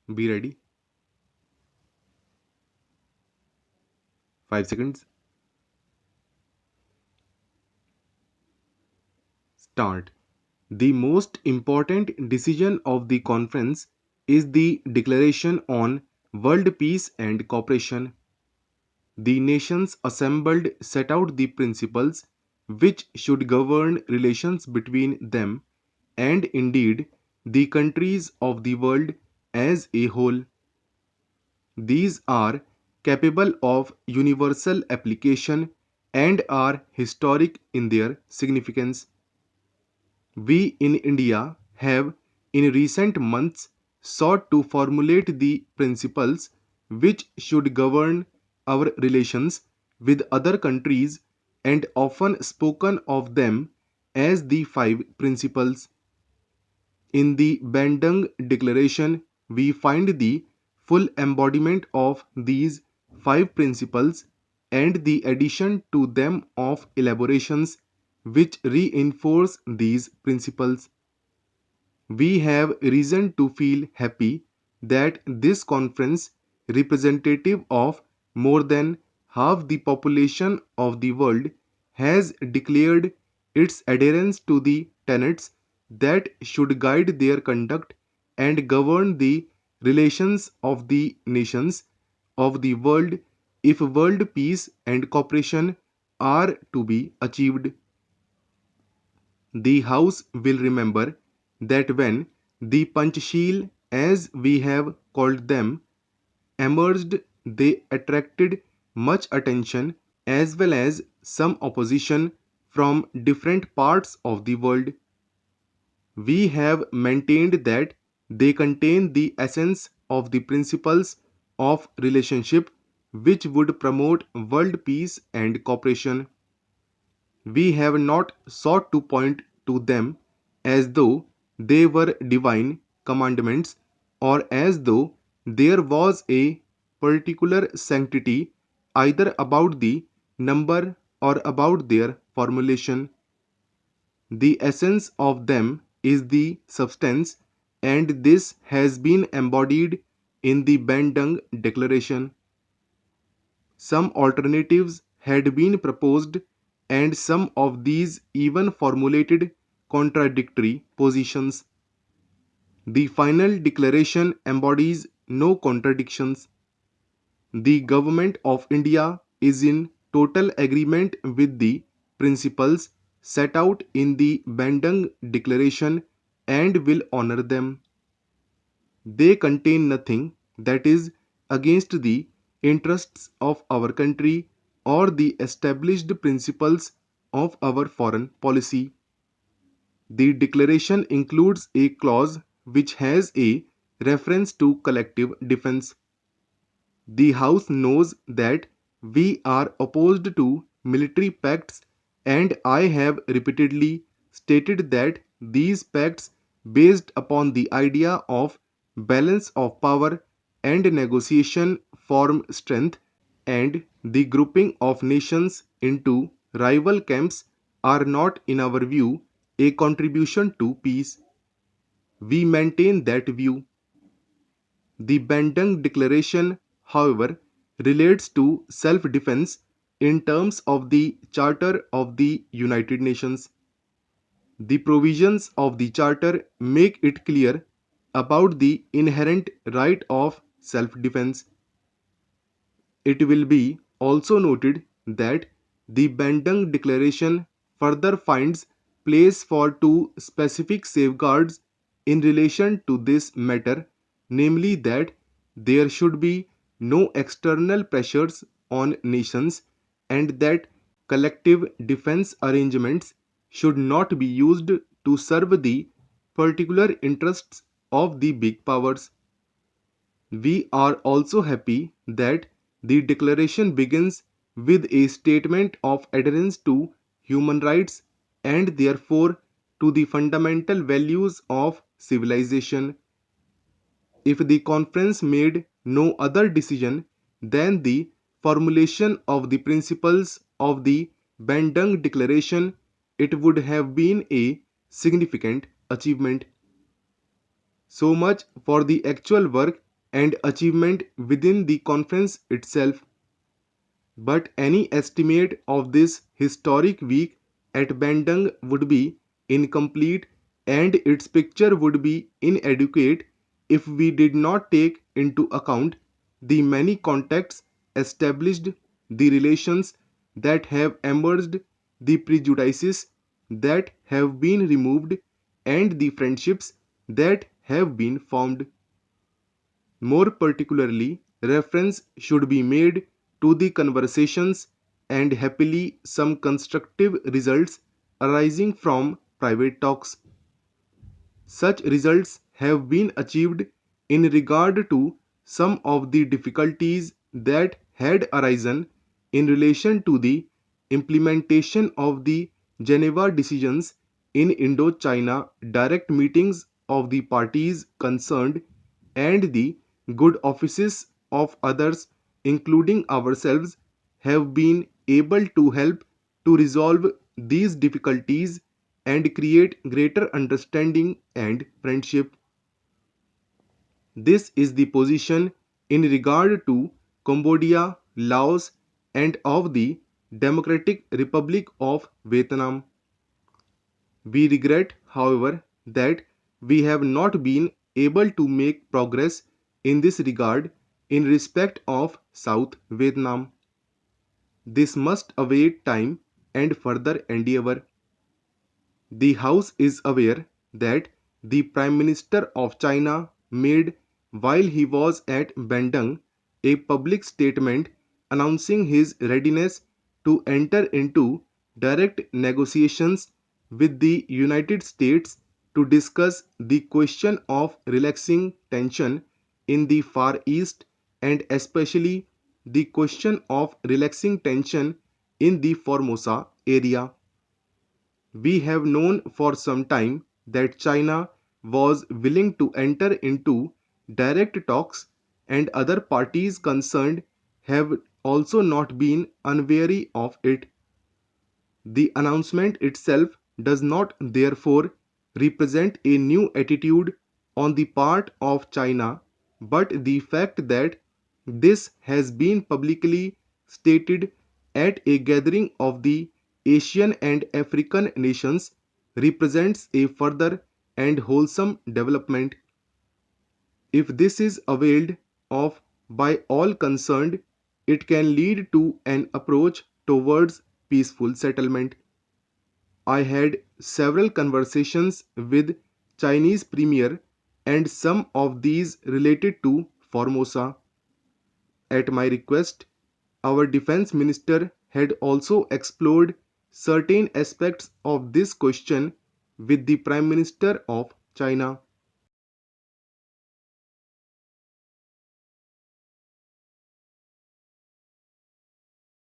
Be ready. 5 seconds. Start. The most important decision of the conference is the Declaration on World Peace and Cooperation. The nations assembled set out the principles which should govern relations between them and indeed the countries of the world as a whole. These are capable of universal application and are historic in their significance. We in India have in recent months sought to formulate the principles which should govern our relations with other countries and often spoken of them as the five principles. In the Bandung Declaration, we find the full embodiment of these five principles and the addition to them of elaborations which reinforce these principles. We have reason to feel happy that this conference, representative of more than half the population of the world, has declared its adherence to the tenets that should guide their conduct and govern the relations of the nations of the world if world peace and cooperation are to be achieved. The House will remember that when the Panchsheel, as we have called them, emerged, they attracted much attention as well as some opposition from different parts of the world. We have maintained that they contain the essence of the principles of relationship which would promote world peace and cooperation. We have not sought to point to them as though they were divine commandments or as though there was a particular sanctity either about the number or about their formulation. The essence of them is the substance, and this has been embodied in the Bandung Declaration. Some alternatives had been proposed, and some of these even formulated contradictory positions. The final declaration embodies no contradictions. The Government of India is in total agreement with the principles set out in the Bandung Declaration and will honor them. They contain nothing that is against the interests of our country or the established principles of our foreign policy. The declaration includes a clause which has a reference to collective defense. The House knows that we are opposed to military pacts, and I have repeatedly stated that these pacts, based upon the idea of balance of power and negotiation, form strength, and the grouping of nations into rival camps are not, in our view, a contribution to peace. We maintain that view. The Bandung Declaration, however, relates to self defense in terms of the Charter of the United Nations. The provisions of the Charter make it clear about the inherent right of self defense. It will be also noted that the Bandung Declaration further finds place for two specific safeguards in relation to this matter, namely that there should be no external pressures on nations and that collective defense arrangements should not be used to serve the particular interests of the big powers. We are also happy that the declaration begins with a statement of adherence to human rights and therefore to the fundamental values of civilization. If the conference made no other decision than the formulation of the principles of the Bandung Declaration, it would have been a significant achievement. So much for the actual work and achievement within the conference itself. But any estimate of this historic week at Bandung would be incomplete and its picture would be inadequate if we did not take into account the many contacts established, the relations that have emerged, the prejudices that have been removed, and the friendships that have been formed. More particularly, reference should be made to the conversations and happily some constructive results arising from private talks. Such results have been achieved in regard to some of the difficulties that had arisen in relation to the implementation of the Geneva decisions in Indochina direct meetings of the parties concerned and the good offices of others, including ourselves, have been able to help to resolve these difficulties and create greater understanding and friendship. This is the position in regard to Cambodia, Laos, and of the Democratic Republic of Vietnam. We regret, however, that we have not been able to make progress in this regard in respect of South Vietnam. This must await time and further endeavor. The House is aware that the Prime Minister of China made, while he was at Bandung, a public statement announcing his readiness to enter into direct negotiations with the United States to discuss the question of relaxing tension in the Far East and especially the question of relaxing tension in the Formosa area. We have known for some time that China was willing to enter into direct talks, and other parties concerned have also not been unwary of it. The announcement itself does not therefore represent a new attitude on the part of China, but the fact that this has been publicly stated at a gathering of the Asian and African nations represents a further and wholesome development. If this is availed of by all concerned, it can lead to an approach towards peaceful settlement. I had several conversations with Chinese premier and some of these related to Formosa. At my request, our defense minister had also explored certain aspects of this question with the Prime Minister of China.